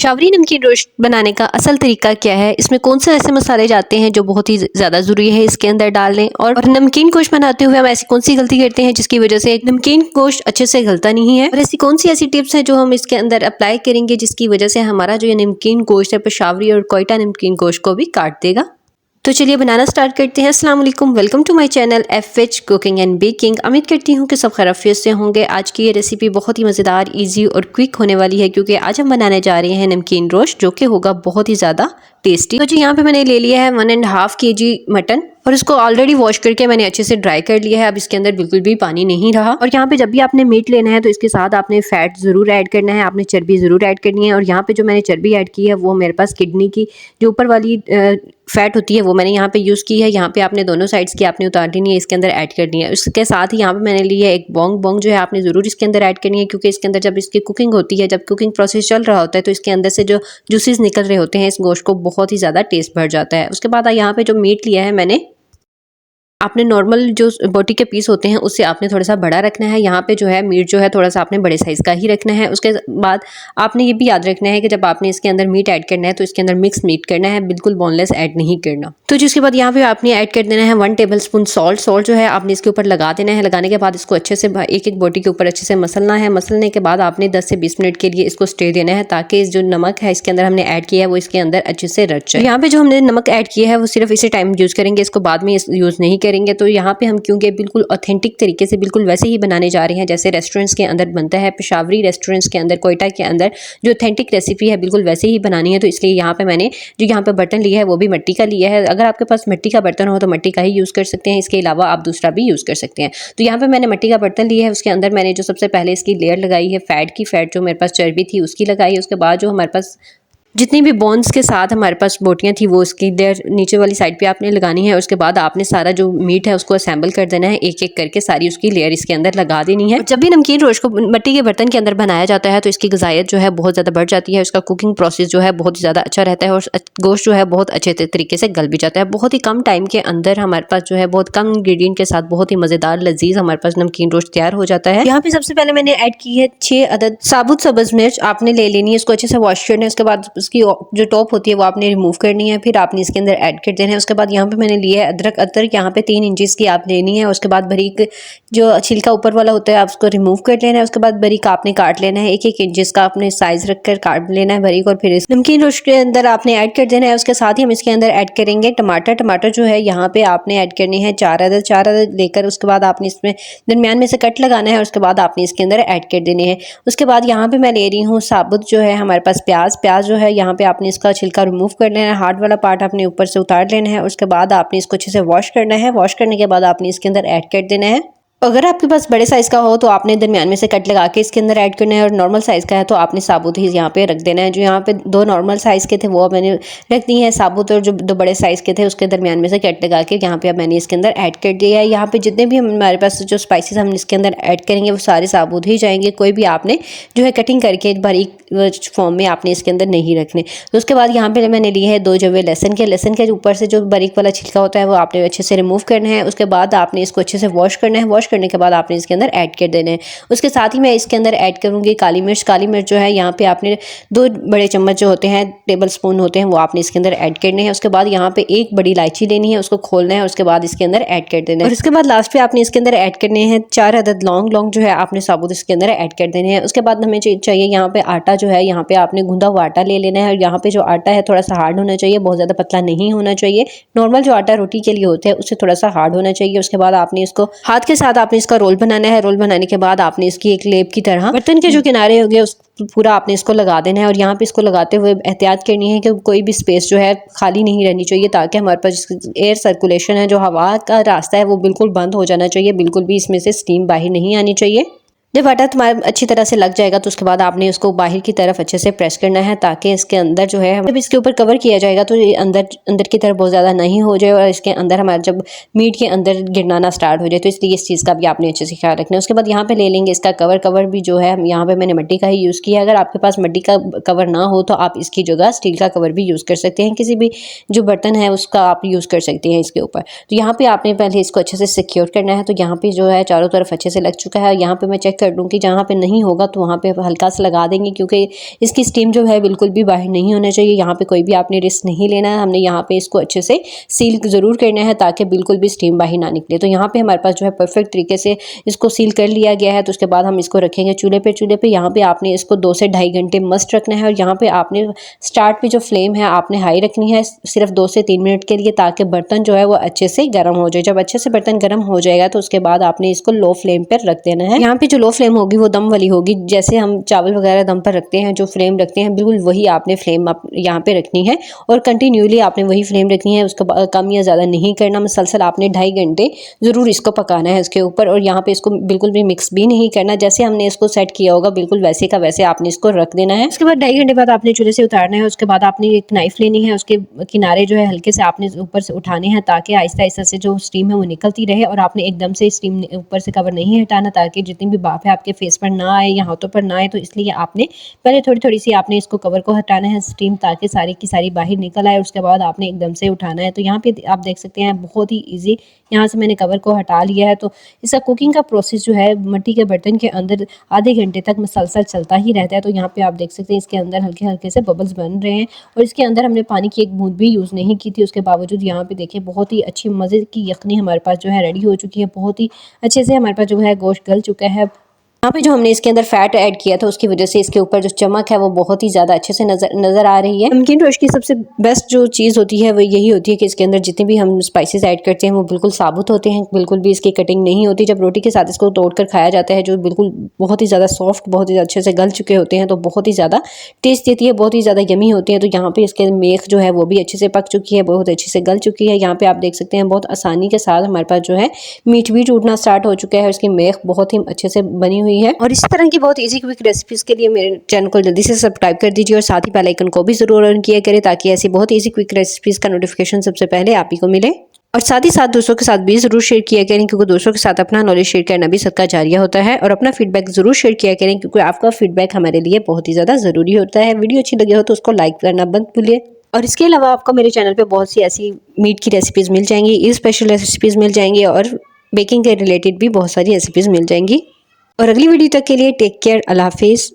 शावरी नमकीन रोस्ट बनाने का असल तरीका क्या है, इसमें कौन से ऐसे मसाले जाते हैं जो बहुत ही ज़्यादा ज़रूरी है इसके अंदर डालने, और नमकीन गोश्त बनाते हुए हम ऐसी कौन सी गलती करते हैं जिसकी वजह से नमकीन गोश्त अच्छे से गलता नहीं है, और ऐसी कौन सी ऐसी टिप्स हैं जो हम इसके अंदर अप्लाई करेंगे जिसकी वजह से हमारा जो ये नमकीन गोश्त है पेशावरी और कोयटा नमकीन गोश्त को भी काट देगा। तो चलिए बनाना स्टार्ट करते हैं। अस्सलाम वालेकुम, welcome to my channel FH cooking and baking. उम्मीद करती हूँ कि सब खैरियत से होंगे। आज की ये रेसिपी बहुत ही मज़ेदार, इजी और क्विक होने वाली है क्योंकि आज हम बनाने जा रहे हैं नमकीन रोस्ट जो कि होगा बहुत ही ज़्यादा टेस्टी। तो जी यहाँ पे मैंने ले लिया है 1.5 kg मटन और इसको ऑलरेडी वॉश करके मैंने अच्छे से ड्राई कर लिया है। अब इसके अंदर बिल्कुल भी पानी नहीं रहा। और यहाँ पे जब भी आपने मीट लेना है तो इसके साथ आपने फैट ज़रूर ऐड करना है, आपने चर्बी ज़रूर ऐड करनी है। और यहाँ पे जो मैंने चर्बी ऐड की है वो मेरे पास किडनी की जो ऊपर वाली फैट होती है वो मैंने यहाँ पे यूज़ की है। यहाँ पे आपने दोनों साइड्स की आपने उतार लेनी है, इसके अंदर ऐड करनी है। उसके साथ ही यहाँ पे मैंने ली है एक बोंग जो है आपने ज़रूर इसके अंदर ऐड करनी है क्योंकि इसके अंदर जब इसकी कुकिंग होती है, जब कुकिंग प्रोसेस चल रहा होता है तो इसके अंदर से जो जूसेस निकल रहे होते हैं इस गोश्त को बहुत ही ज़्यादा टेस्ट बढ़ जाता है। उसके बाद यहाँ पे जो मीट लिया है मैंने, आपने नॉर्मल जो बोटी के पीस होते हैं उससे आपने थोड़ा सा बड़ा रखना है। यहाँ पे जो है मीट जो है थोड़ा सा आपने बड़े साइज़ का ही रखना है। उसके बाद आपने ये भी याद रखना है कि जब आपने इसके अंदर मीट ऐड करना है तो इसके अंदर मिक्स मीट करना है, बिल्कुल बोनलेस ऐड नहीं करना। तो जिसके बाद यहाँ पे आपने ऐड कर देना है 1 टेबलस्पून सॉल्ट। सॉल्ट जो है आपने इसके ऊपर लगा देना है। लगाने के बाद इसको अच्छे से एक एक बोटी के ऊपर अच्छे से मसलना है। मसलने के बाद आपने 10 से 20 मिनट के लिए इसको स्टे देना है ताकि जो नमक है इसके अंदर हमने ऐड किया है वो इसके अंदर अच्छे से रच जाए। यहाँ पे जो हमने नमक ऐड किया है वो सिर्फ इसी टाइम यूज़ करेंगे, इसको बाद में यूज़ नहीं करेंगे। तो यहाँ पे हम क्योंकि बिल्कुल ऑथेंटिक तरीके से बिल्कुल वैसे ही बनाने जा रहे हैं जैसे रेस्टोरेंट्स के अंदर बनता है, पेशावरी रेस्टोरेंट्स के अंदर, कोयटा के अंदर जो ऑथेंटिक रेसिपी है बिल्कुल वैसे ही बनानी है। तो इसलिए यहाँ पे मैंने जो यहाँ पे बर्तन लिया है वो भी मिट्टी का लिया है। अगर आपके पास मिट्टी का बर्तन हो तो मिट्टी का ही यूज़ कर सकते हैं, इसके अलावा आप दूसरा भी यूज़ कर सकते हैं। तो यहाँ पे मैंने मिट्टी का बर्तन लिया है, उसके अंदर मैंने जो सबसे पहले इसकी लेयर लगाई है फैट की, फैट जो मेरे पास चर्बी थी उसकी लगाई है। उसके बाद जो हमारे पास जितनी भी बोन्स के साथ हमारे पास बोटियां थी वो उसकी लेयर नीचे वाली साइड पे आपने लगानी है। उसके बाद आपने सारा जो मीट है उसको असेंबल कर देना है, एक एक करके सारी उसकी लेयर इसके अंदर लगा देनी है। जब भी नमकीन रोस्ट को मिट्टी के बर्तन के अंदर बनाया जाता है तो इसकी ग़िज़ाइयत जो है बहुत ज़्यादा बढ़ जाती है, उसका कुकिंग प्रोसेस जो है बहुत ज़्यादा अच्छा रहता है और गोश्त जो है बहुत अच्छे तरीके से गल भी जाता है। बहुत ही कम टाइम के अंदर हमारे पास जो है बहुत कम इंग्रेडिएंट के साथ बहुत ही मज़ेदार लजीज हमारे पास नमकीन रोस्ट तैयार हो जाता है। यहाँ पे सबसे पहले मैंने ऐड की है 6 अदद साबुत सब्ज़ मिर्च, आपने ले लेनी है, इसको अच्छे से वॉश करना है। उसके बाद उसकी जो टॉप होती है वो आपने रिमूव करनी है, फिर आपने इसके अंदर ऐड कर देना है। उसके बाद यहाँ पे मैंने लिया है अदरक यहाँ पे 3 इंचेस की आप लेनी है। उसके बाद बारीक जो छिलका ऊपर वाला होता है आप उसको रिमूव कर लेना है। उसके बाद बारीक आपने काट लेना है, 1-1 इंचेस का आपने साइज रखकर काट लेना है बारीक, और फिर इस नमकीन रोस्ट के अंदर आपने ऐड कर देना है। उसके साथ ही हम इसके अंदर ऐड करेंगे टमाटर जो है यहाँ पे आपने ऐड करने हैं 4 अदद लेकर। उसके बाद आपने इसमें दरमियान में से कट लगाना है, उसके बाद आपने इसके अंदर ऐड कर देने हैं। उसके बाद यहाँ पे मैं ले रही हूँ साबुत जो है हमारे पास प्याज जो है यहाँ पे आपने इसका छिलका रिमूव कर लेना है, हार्ड वाला पार्ट आपने ऊपर से उतार लेना है। उसके बाद आपने इसको अच्छे से वॉश करना है। वॉश करने के बाद आपने इसके अंदर ऐड कर देना है। अगर आपके पास बड़े साइज़ का हो तो आपने दरमियान में से कट लगा के इसके अंदर ऐड करना है, और नॉर्मल साइज़ का है तो आपने साबुत ही यहाँ पे रख देना है। जो यहाँ पे 2 नॉर्मल साइज़ के थे वो मैंने रख दी है साबुत, और जो 2 बड़े साइज़ के थे उसके दरमियान में से कट लगा के यहाँ पे अब मैंने इसके अंदर ऐड कर दिया है। यहाँ पे जितने भी हमारे पास जो स्पाइसेस हम इसके अंदर ऐड करेंगे वो सारे साबुत ही जाएंगे, कोई भी आपने जो है कटिंग करके बारीक फॉर्म में आपने इसके अंदर नहीं रखने। तो उसके बाद यहाँ पे मैंने लिए है 2 जवे लहसन के ऊपर से जो बारीक वाला छिलका होता है वो आपने अच्छे से रिमूव करना है। उसके बाद आपने इसको अच्छे से वॉश करना है। वॉश करने के बाद आपने इसके अंदर ऐड कर देने हैं। उसके साथ ही मैं इसके अंदर ऐड करूंगी काली मिर्च जो है यहाँ पे आपने 2 बड़े चम्मच जो होते हैं टेबल स्पून होते हैं वो आपने इसके अंदर ऐड करने हैं। उसके बाद यहाँ पे 1 बड़ी इलायची लेनी है, उसको खोलना है, उसके बाद इसके अंदर ऐड कर देना है। और उसके बाद लास्ट पे आपने इसके अंदर ऐड करने हैं 4 अदद लौंग जो है आपने साबुत इसके अंदर ऐड कर देने हैं। उसके बाद हमें चाहिए यहाँ पे आटा जो है यहाँ पे आपने गूंदा हुआ आटा ले लेना है, और यहाँ पे जो आटा है थोड़ा सा हार्ड होना चाहिए, बहुत ज़्यादा पतला नहीं होना चाहिए। नॉर्मल जो आटा रोटी के लिए होता है उससे थोड़ा सा हार्ड होना चाहिए। उसके बाद आपने इसको हाथ के साथ आपने इसका रोल बनाना है। रोल बनाने के बाद आपने इसकी एक लेप की तरह बर्तन के जो किनारे हो गए उस पूरा आपने इसको लगा देना है, और यहाँ पे इसको लगाते हुए एहतियात करनी है कि कोई भी स्पेस जो है खाली नहीं रहनी चाहिए ताकि हमारे पास एयर सर्कुलेशन है, जो हवा का रास्ता है वो बिल्कुल बंद हो जाना चाहिए, बिल्कुल भी इसमें से स्टीम बाहर नहीं आनी चाहिए। जब आटा तुम्हारा अच्छी तरह से लग जाएगा तो उसके बाद आपने उसको बाहर की तरफ अच्छे से प्रेस करना है ताकि इसके अंदर जो है जब इसके ऊपर कवर किया जाएगा तो ये अंदर की तरफ बहुत ज़्यादा नहीं हो जाए और इसके अंदर हमारा जब मीट के अंदर गिरना स्टार्ट हो जाए। तो इसलिए इस चीज़ का भी आपने अच्छे से ख्याल रखना है। उसके बाद यहाँ पे ले लेंगे इसका कवर भी जो है यहाँ पे मैंने मिट्टी का ही यूज़ किया है। अगर आपके पास मिट्टी का कवर ना हो तो आप इसकी जगह स्टील का कवर भी यूज़ कर सकते हैं, किसी भी जो बर्तन है उसका आप यूज़ कर सकते हैं इसके ऊपर। तो यहाँ पे आपने पहले इसको अच्छे से सिक्योर करना है। तो यहाँ पे जो है चारों तरफ अच्छे से लग चुका है। यहाँ पे मैं चेक कर लूँ कि जहाँ पे नहीं होगा तो वहाँ पे हल्का सा लगा देंगे, क्योंकि इसकी स्टीम जो है बिल्कुल भी बाहर नहीं होना चाहिए। यहाँ पे कोई भी आपने रिस्क नहीं लेना है। हमने यहाँ पे इसको अच्छे से सील ज़रूर करना है ताकि बिल्कुल भी स्टीम बाहर ना निकले। तो यहाँ पे हमारे पास जो है परफेक्ट तरीके से इसको सील कर लिया गया है। तो उसके बाद हम इसको रखेंगे चूल्हे पे यहाँ पे आपने इसको 2 से ढाई घंटे मस्ट रखना है। और यहाँ पे आपने स्टार्ट पे जो फ्लेम है आपने हाई रखनी है सिर्फ 2 से 3 मिनट के लिए, ताकि बर्तन जो है वो अच्छे से गर्म हो जाए। जब अच्छे से बर्तन गर्म हो जाएगा तो उसके बाद आपने इसको लो फ्लेम पर रख देना है। यहाँ पे जो लो फ्लेम होगी वो दम वाली होगी, जैसे हम चावल वगैरह दम पर रखते हैं जो फ्लेम रखते हैं बिल्कुल वही आपने फ्लेम यहाँ पे रखनी है और कंटिन्यूली आपने वही फ्लेम रखनी है। उसको कम या ज़्यादा नहीं करना, मुसलसल आपने 2.5 घंटे ज़रूर इसको पकाना है इसके ऊपर। और यहाँ पे इसको बिल्कुल भी मिक्स भी नहीं करना, जैसे हमने इसको सेट किया होगा बिल्कुल वैसे का वैसे आपने इसको रख देना है। उसके बाद 2.5 घंटे बाद आपने चूल्हे से उतारना है। उसके बाद आपने एक नाइफ लेनी है, उसके किनारे जो है हल्के से आपने ऊपर से उठाने हैं ताकि आहिस्ता आहिस्ता से जो स्टीम है वो निकलती रहे। और आपने एकदम से स्टीम ऊपर से कवर नहीं हटाना ताकि जितनी भी भाप है आपके फेस पर ना आए या हाथों पर ना आए। तो इसलिए आपने पहले थोड़ी थोड़ी सी आपने इसको कवर को हटाना है स्टीम, ताकि सारी की सारी बाहर निकल आए। उसके बाद आपने एकदम से उठाना है। तो यहाँ पे आप देख सकते हैं बहुत ही ईजी, यहाँ से मैंने कवर को हटा लिया है। तो इसका कुकिंग का प्रोसेस जो है मिट्टी के बर्तन के अंदर आधे घंटे तक मुसलसल चलता ही रहता है। तो यहाँ पे आप देख सकते हैं इसके अंदर हल्के हल्के से बबल्स बन रहे हैं और इसके अंदर हमने पानी की एक बूंद भी यूज़ नहीं की थी। उसके बावजूद यहाँ पे देखिए बहुत ही अच्छी मज़े की यखनी हमारे पास जो है रेडी हो चुकी है। बहुत ही अच्छे से हमारे पास जो है गोश्त गल चुका है। यहाँ पे जो हमने इसके अंदर फैट ऐड किया था उसकी वजह से इसके ऊपर जो चमक है वो बहुत ही ज़्यादा अच्छे से नज़र आ रही है। नमकीन रोस्ट की सबसे बेस्ट जो चीज़ होती है वो यही होती है कि इसके अंदर जितने भी हम स्पाइसेस ऐड करते हैं वो बिल्कुल साबुत होते हैं, बिल्कुल भी इसकी कटिंग नहीं होती। जब रोटी के साथ इसको तोड़ कर खाया जाता है जो बिल्कुल बहुत ही ज़्यादा सॉफ्ट, बहुत ही अच्छे से गल चुके होते हैं, तो बहुत ही ज़्यादा टेस्ट देती है, बहुत ही ज़्यादा यमी होती है। तो यहाँ पे इसके मेख जो है वो भी अच्छे से पक चुकी है, बहुत अच्छे से गल चुकी है। यहाँ पे आप देख सकते हैं बहुत आसानी के साथ हमारे पास जो है मीट भी टूटना स्टार्ट हो चुका है। इसकी मेख बहुत ही अच्छे से बनी हुई है। और इसी तरह की बहुत इजी क्विक रेसिपीज़ के लिए मेरे चैनल को जल्दी से सब्सक्राइब कर दीजिए और साथ ही बेल आइकन को भी ज़रूर ऑन किया करें ताकि ऐसी बहुत इजी क्विक रेसिपीज़ का नोटिफिकेशन सबसे पहले आप ही को मिले। और साथ ही साथ दोस्तों के साथ भी ज़रूर शेयर किया करें, क्योंकि दोस्तों के साथ अपना नॉलेज शेयर करना भी सदका जारिया होता है। और अपना फीडबैक ज़रूर शेयर किया करें, क्योंकि आपका फीडबैक हमारे लिए बहुत ही ज़्यादा ज़रूरी होता है। वीडियो अच्छी लगी हो तो उसको लाइक करना मत भूलिए। और इसके अलावा आपको मेरे चैनल पे बहुत सी ऐसी मीट की रेसिपीज़ मिल जाएंगी, ईद स्पेशल रेसिपीज़ मिल जाएंगी और बेकिंग के रिलेटेड भी बहुत सारी रेसिपीज़ मिल जाएंगी। और अगली वीडियो तक के लिए टेक केयर, अल्लाह हाफिज़।